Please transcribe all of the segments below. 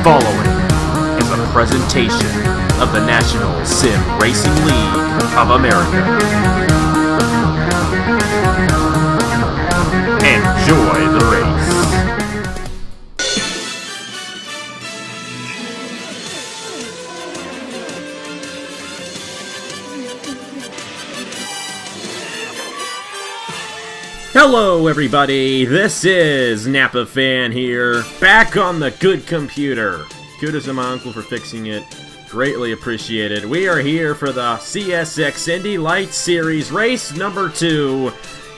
following is a presentation of the National Sim Racing League of America. Enjoy the race. Hello everybody, this is Napa Fan here, back on the good computer. Kudos to my uncle for fixing it, greatly appreciated. We are here for the CSX IndyLights Series race number 2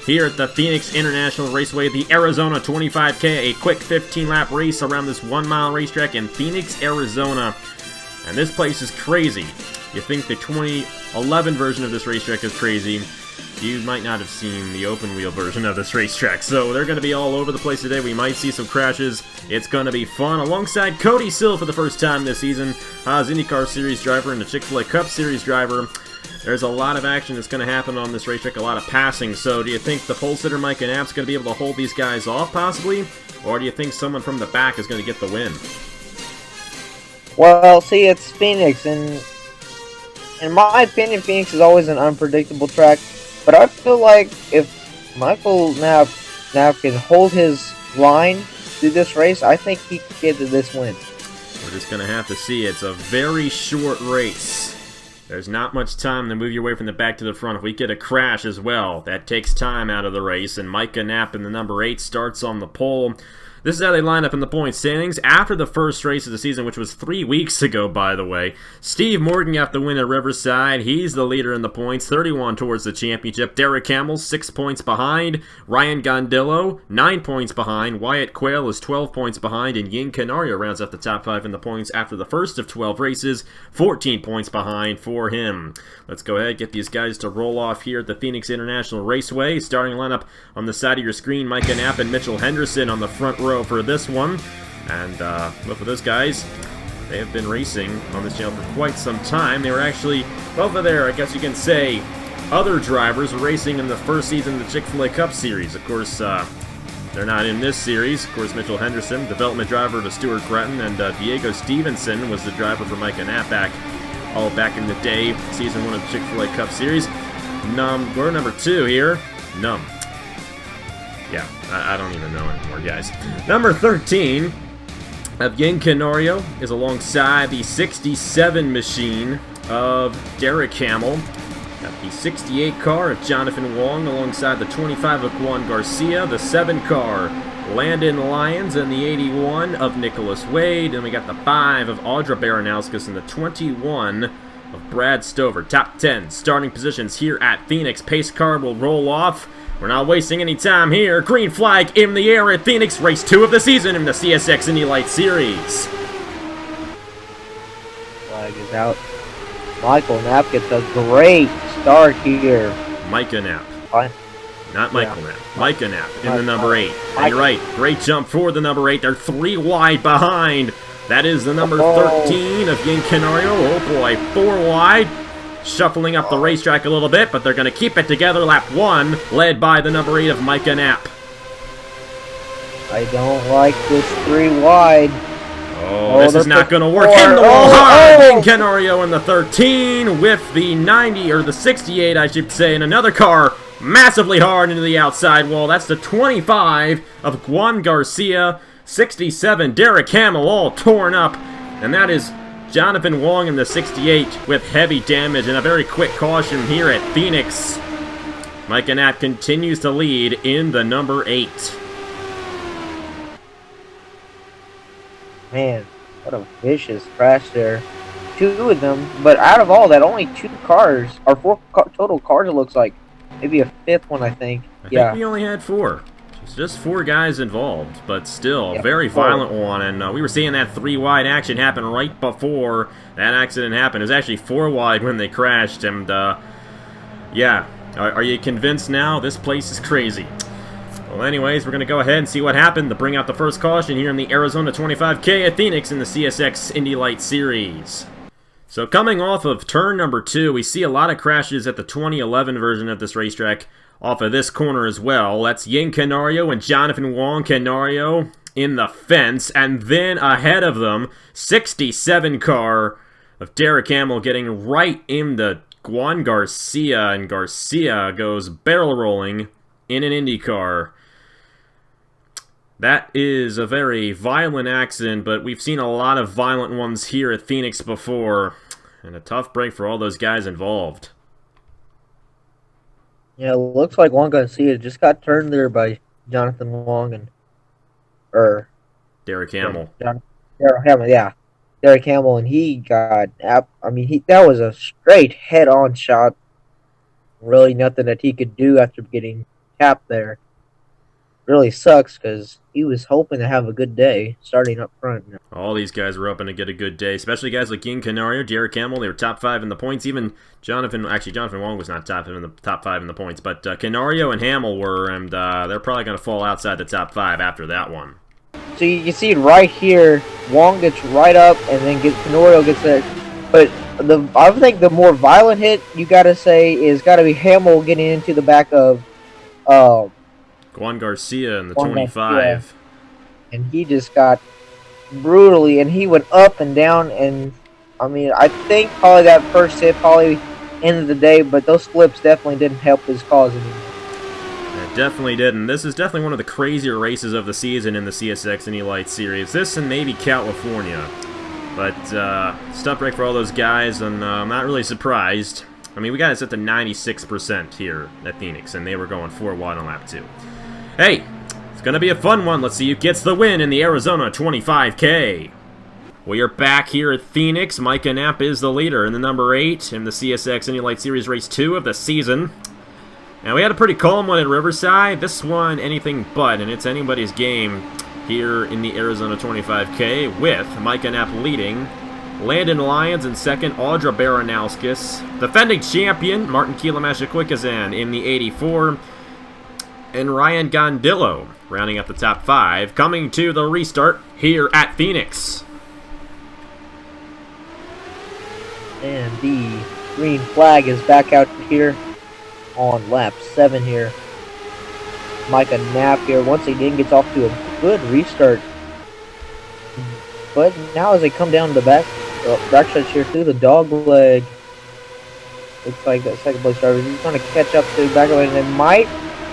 here at the Phoenix International Raceway, the Arizona 25K, a quick 15-lap race around this 1-mile racetrack in Phoenix, Arizona. And this place is crazy. You think the 2011 version of this racetrack is crazy, you might not have seen the open wheel version of this racetrack. So they're going to be all over the place today. We might see some crashes. It's going to be fun. Alongside Cody Sill for the first time this season, as IndyCar Series driver and the Chick-fil-A Cup Series driver. There's a lot of action that's going to happen on this racetrack, a lot of passing. So do you think the pole sitter Mike and App's going to be able to hold these guys off possibly? Or do you think someone from the back is going to get the win? Well, see, it's Phoenix, and in my opinion, Phoenix is always an unpredictable track. But I feel like if Michael Knapp can hold his line through this race, I think he can get to this win. We're just going to have to see. It's a very short race. There's not much time to move your way from the back to the front. If we get a crash as well, that takes time out of the race. And Micah Knapp in the number 8 starts on the pole. This is how they line up in the point standings. After the first race of the season, which was 3 weeks ago, by the way, Steve Morgan got the win at Riverside. He's the leader in the points, 31 towards the championship. Derek Hamill, 6 points behind. Ryan Gondillo, 9 points behind. Wyatt Quayle is 12 points behind. And Ying Canario rounds out the top 5 in the points after the first of 12 races, 14 points behind for him. Let's go ahead and get these guys to roll off here at the Phoenix International Raceway. Starting lineup on the side of your screen, Micah Knapp and Mitchell Henderson on the front row for this one. And both of those guys, they have been racing on this channel for quite some time. They were actually both of their, I guess you can say, other drivers were racing in the first season of the Chick-fil-A Cup Series. Of course, they're not in this series. Of course, Mitchell Henderson, development driver to Stuart Gretton, and Diego Stevenson was the driver for Micah Knapp back in the day, season 1 of the Chick-fil-A Cup Series. We're number 2 here. Yeah, I don't even know anymore, guys. Number 13 of Ying Canario is alongside the 67 machine of Derek Hamill. Got the 68 car of Jonathan Wong alongside the 25 of Juan Garcia, the 7 car Landon Lyons, and the 81 of Nicholas Wade. And we got the 5 of Audra Baranowskis and the 21 of Brad Stover. Top 10 starting positions here at Phoenix. Pace car will roll off. We're not wasting any time here. Green flag in the air at Phoenix, race 2 of the season in the CSX IndyLights Series. Flag is out. Michael Knapp gets a great start here. Micah Knapp. Fine. Not Michael Knapp. Micah Knapp in the number 8. And you're right. Great jump for the number 8. They're 3 wide behind. That is the number 13 of Ying Canario. Oh boy, 4 wide. Shuffling up the racetrack a little bit, but they're going to keep it together. Lap 1, led by the number 8 of Micah Knapp. I don't like this 3 wide. Oh, this is not going to work. In the wall hard. Ying Canario in the 13 with the 90, or the 68, I should say, and another car massively hard into the outside wall. That's the 25 of Juan Garcia, 67 Derek Hamill, all torn up, and that is Jonathan Wong in the 68 with heavy damage and a very quick caution here at Phoenix. Micah Knapp continues to lead in the number 8. Man, what a vicious crash there. 2 of them, but out of all that, only 2 cars, or 4 total cars it looks like. Maybe a 5th one, I think. I think we only had 4. It's just 4 guys involved, but still, a very violent one, and we were seeing that 3 wide action happen right before that accident happened. It was actually 4 wide when they crashed, and yeah, are you convinced now? This place is crazy. Well, anyways, we're going to go ahead and see what happened to bring out the first caution here in the Arizona 25K at Phoenix in the CSX IndyLights Series. So coming off of turn number 2, we see a lot of crashes at the 2011 version of this racetrack off of this corner as well. That's Ying Canario and Jonathan Wong. Canario in the fence, and then ahead of them, 67 car of Derek Hamill getting right into Juan Garcia, and Garcia goes barrel rolling in an Indy car. That is a very violent accident, but we've seen a lot of violent ones here at Phoenix before, and a tough break for all those guys involved. Yeah, it looks like Juan Garcia just got turned there by Jonathan Wong and Derek Hamill. Derek Hamill, yeah. Derek Hamill, and he got, that was a straight head-on shot. Really nothing that he could do after getting tapped there. Really sucks because he was hoping to have a good day starting up front. All these guys were hoping to get a good day, especially guys like Ian Canario, Derek Hamill. They were top 5 in the points. Even Jonathan Wong was not top 5 in the points, but Canario and Hamill were, and they're probably going to fall outside the top 5 after that one. So you can see right here, Wong gets right up, and then Canario gets it. But I think the more violent hit you got to say is got to be Hamill getting into the back of Juan Garcia in the 25. And he just got brutally, and he went up and down, and I think probably that first hit probably ended the day, but those flips definitely didn't help his cause anymore. It definitely didn't. This is definitely one of the crazier races of the season in the CSX IndyLights series. This and maybe California. But tough break for all those guys, and I'm not really surprised. We got it set to 96% here at Phoenix, and they were going 4 wide on lap 2. Hey, it's going to be a fun one. Let's see who gets the win in the Arizona 25K. We are back here at Phoenix. Micah Knapp is the leader in the number 8 in the CSX IndyLights Series Race 2 of the season. Now, we had a pretty calm one at Riverside. This one, anything but, and it's anybody's game here in the Arizona 25K with Micah Knapp leading. Landon Lyons in second, Audra Baranowskis. Defending champion, Martin Kielemacha-Quickazan in the 84. And Ryan Gondillo rounding up the top 5, coming to the restart here at Phoenix. And the green flag is back out here on lap 7 here. Micah Knapp here once again gets off to a good restart. But now as they come down to the back stretch here through the dog leg, looks like that second place driver is going to catch up to the back of it, and they might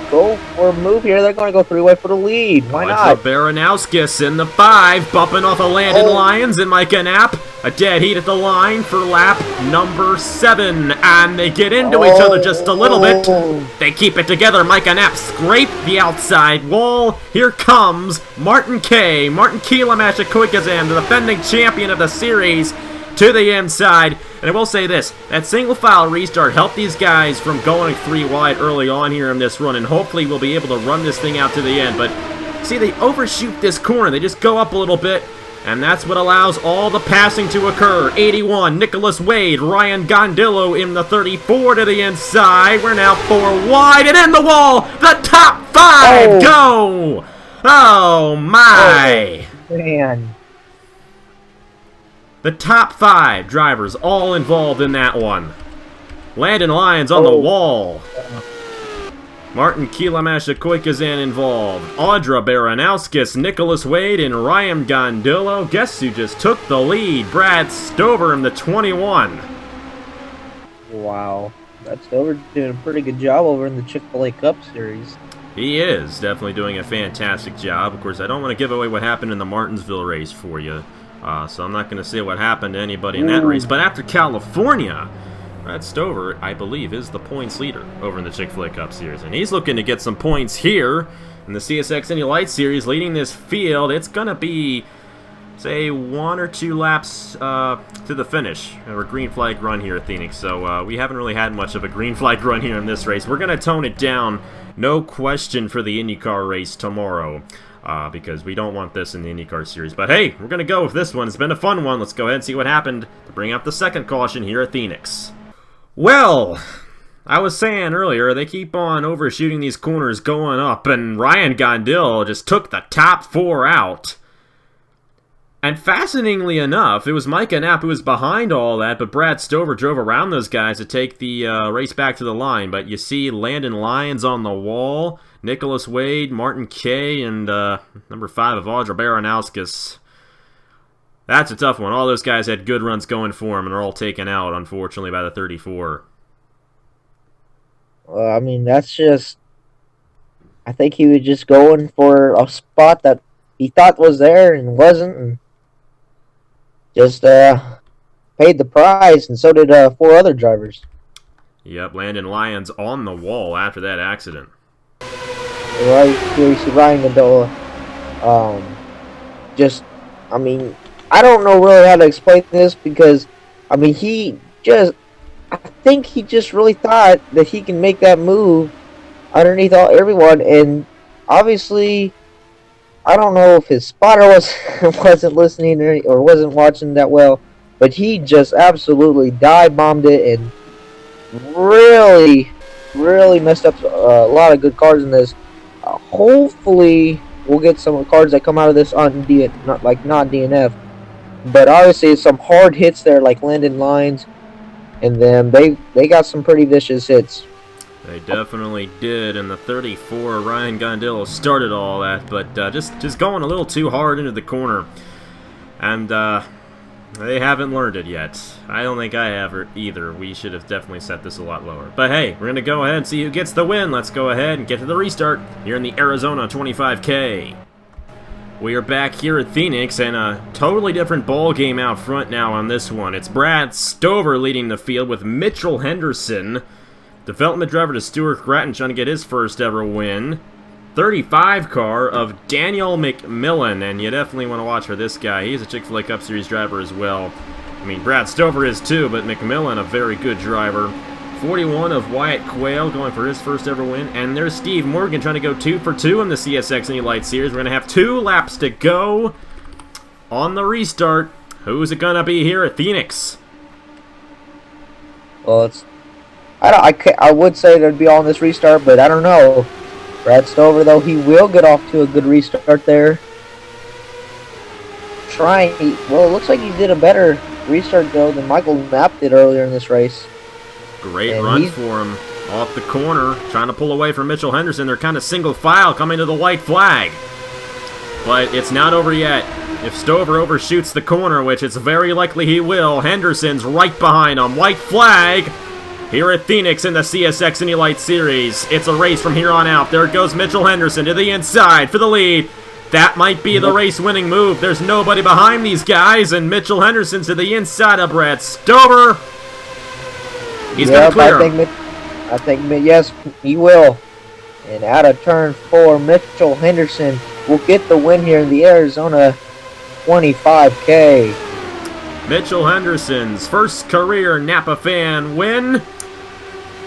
go for a move here. They're going to go 3-way for the lead. Why not? Baranowskis in the 5, bumping off of Landon Lyons and Micah Knapp. A dead heat at the line for lap number 7, and they get into each other just a little bit. They keep it together. Micah Knapp scrape the outside wall. Here comes Martin Kielemacha-Quickazan, the defending champion of the series, to the inside. And I will say this, that single file restart helped these guys from going 3 wide early on here in this run, and hopefully we'll be able to run this thing out to the end. But see, they overshoot this corner. They just go up a little bit, and that's what allows all the passing to occur. 81, Nicholas Wade, Ryan Gondillo in the 34 to the inside. We're now 4 wide, and in the wall, the top 5 go! Oh my! Oh, man. The top 5 drivers all involved in that one. Landon Lyons on the wall. Martin Kielemacha-Quickazan involved. Audra Baranowskis, Nicholas Wade, and Ryan Gondillo. Guess who just took the lead? Brad Stover in the 21. Wow. Brad Stover doing a pretty good job over in the Chick-fil-A Cup Series. He is definitely doing a fantastic job. Of course, I don't want to give away what happened in the Martinsville race for you. So I'm not going to say what happened to anybody in that race. But after California, Brad Stover, I believe, is the points leader over in the Chick-fil-A Cup Series. And he's looking to get some points here in the CSX IndyLights Series, leading this field. It's going to be, say, 1 or 2 laps to the finish. Or a green flag run here at Phoenix. So we haven't really had much of a green flag run here in this race. We're going to tone it down, no question, for the IndyCar race tomorrow. Because we don't want this in the IndyCar Series. But hey, we're going to go with this one. It's been a fun one. Let's go ahead and see what happened to bring out the second caution here at Phoenix. Well, I was saying earlier, they keep on overshooting these corners going up, and Ryan Gondillo just took the top 4 out. And fascinatingly enough, it was Micah Knapp who was behind all that, but Brad Stover drove around those guys to take the race back to the line. But you see Landon Lyons on the wall, Nicholas Wade, Martin Kay, and number 5 of Audra Baranowskis. That's a tough one. All those guys had good runs going for them, and are all taken out, unfortunately, by the 34. I mean, that's just... I think he was just going for a spot that he thought was there and wasn't, and just paid the price, and so did 4 other drivers. Yep, Landon Lyons on the wall after that accident. Right here, you see Ryan Gondola. Just, I mean, I don't know really how to explain this because, I mean, I think he just really thought that he can make that move underneath everyone, and obviously, I don't know if his spotter wasn't listening or wasn't watching that well, but he just absolutely dive-bombed it and really, really messed up a lot of good cars in this. Hopefully, we'll get some cards that come out of this on not DNF, but obviously some hard hits there like Landon Lyons, and then they got some pretty vicious hits. They definitely did, and the 34 Ryan Gondillo started all that, but just going a little too hard into the corner, and they haven't learned it yet. I don't think I have either. We should have definitely set this a lot lower. But hey, we're going to go ahead and see who gets the win. Let's go ahead and get to the restart here in the Arizona 25K. We are back here at Phoenix, and a totally different ball game out front now on this one. It's Brad Stover leading the field with Mitchell Henderson, development driver to Stuart Gratton, trying to get his first ever win. 35 car of Daniel McMillan, and you definitely want to watch for this guy. He's a Chick-fil-A Cup Series driver as well. I mean, Brad Stover is too, but McMillan, a very good driver. 41 of Wyatt Quayle going for his first ever win. And there's Steve Morgan trying to go 2 for 2 in the CSX IndyLights Series. We're going to have 2 laps to go on the restart. Who's it going to be here at Phoenix? Well, I would say they'd be on this restart, but I don't know. Brad Stover, though, he will get off to a good restart there. Well, it looks like he did a better restart, though, than Michael Knapp did earlier in this race. Great run for him. Off the corner, trying to pull away from Mitchell Henderson. They're kind of single file coming to the white flag. But it's not over yet. If Stover overshoots the corner, which it's very likely he will, Henderson's right behind him. White flag here at Phoenix in the CSX IndyLights Series. It's a race from here on out. There goes Mitchell Henderson to the inside for the lead. That might be the race-winning move. There's nobody behind these guys, and Mitchell Henderson's to the inside of Brad Stover. He's going to clear him. I think, yes, he will. And out of turn 4, Mitchell Henderson will get the win here in the Arizona 25K. Mitchell Henderson's first career Napa fan win.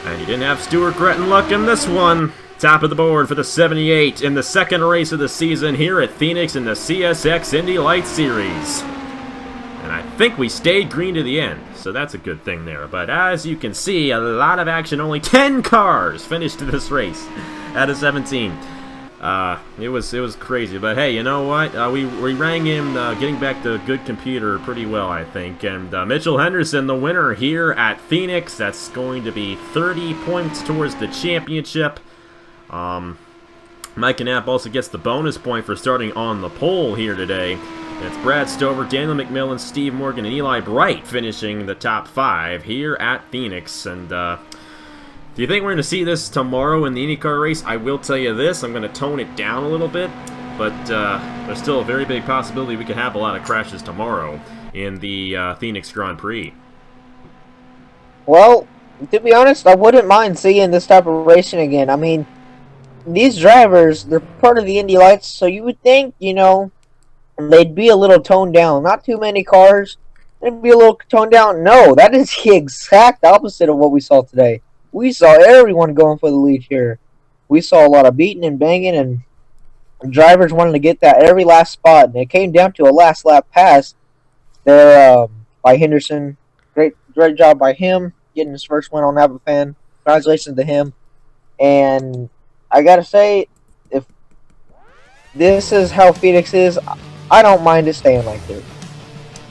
And he didn't have Stuart Gretton luck in this one. Top of the board for the 78 in the second race of the season here at Phoenix in the CSX IndyLights Series. And I think we stayed green to the end, so that's a good thing there. But as you can see, a lot of action. Only 10 cars finished this race out of 17. It was crazy, but hey, you know what? We rang him getting back to a good computer pretty well, I think. And Mitchell Henderson, the winner here at Phoenix. That's going to be 30 points towards the championship. Mike Knapp also gets the bonus point for starting on the pole here today. And it's Brad Stover, Daniel McMillan, Steve Morgan, and Eli Bright finishing the top 5 here at Phoenix. And do you think we're going to see this tomorrow in the IndyCar race? I will tell you this, I'm going to tone it down a little bit, but there's still a very big possibility we could have a lot of crashes tomorrow in the Phoenix Grand Prix. Well, to be honest, I wouldn't mind seeing this type of racing again. I mean, these drivers, they're part of the IndyLights, so you would think, you know, they'd be a little toned down. Not too many cars, they'd be a little toned down. No, that is the exact opposite of what we saw today. We saw everyone going for the lead here. We saw a lot of beating and banging, and drivers wanted to get that every last spot. And it came down to a last lap pass there by Henderson. Great job by him getting his first win on Napa Fan. Congratulations to him. And I gotta say, if this is how Phoenix is, I don't mind it staying like this.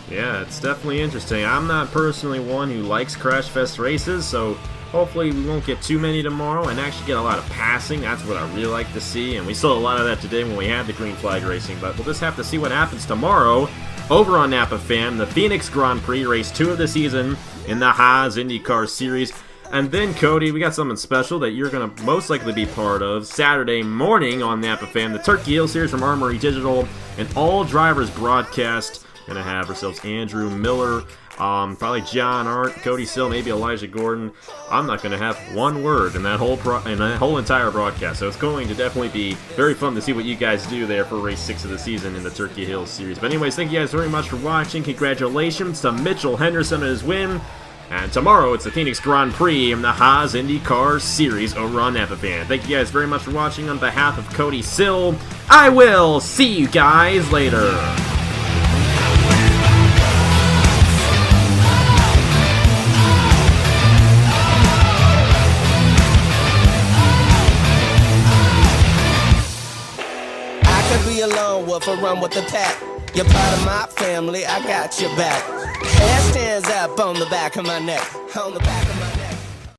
Yeah, it's definitely interesting. I'm not personally one who likes Crash Fest races, so Hopefully we won't get too many tomorrow and actually get a lot of passing. That's what I really like to see, and we saw a lot of that today when we had the green flag racing, but we'll just have to see what happens tomorrow over on Napa Fan, the Phoenix Grand Prix, race 2 of the season in the Haas IndyCar Series. And then, Cody, we got something special that you're going to most likely be part of Saturday morning on Napa Fan, the Turkey Hill Series from Armory Digital, an all-drivers broadcast. Going to have ourselves Andrew Miller, probably John Arndt, Cody Sill, maybe Elijah Gordon. I'm not going to have one word in that whole entire broadcast, so it's going to definitely be very fun to see what you guys do there for race 6 of the season in the Turkey Hill Series. But anyways, thank you guys very much for watching. Congratulations to Mitchell Henderson and his win. And tomorrow, it's the Phoenix Grand Prix in the Haas IndyCar Series over on Napa Fan. Thank you guys very much for watching. On behalf of Cody Sill, I will see you guys later. I could be a lone wolf or run with the pack. You're part of my family, I got your back. Hair stands up on the back of my neck, on the back of my neck.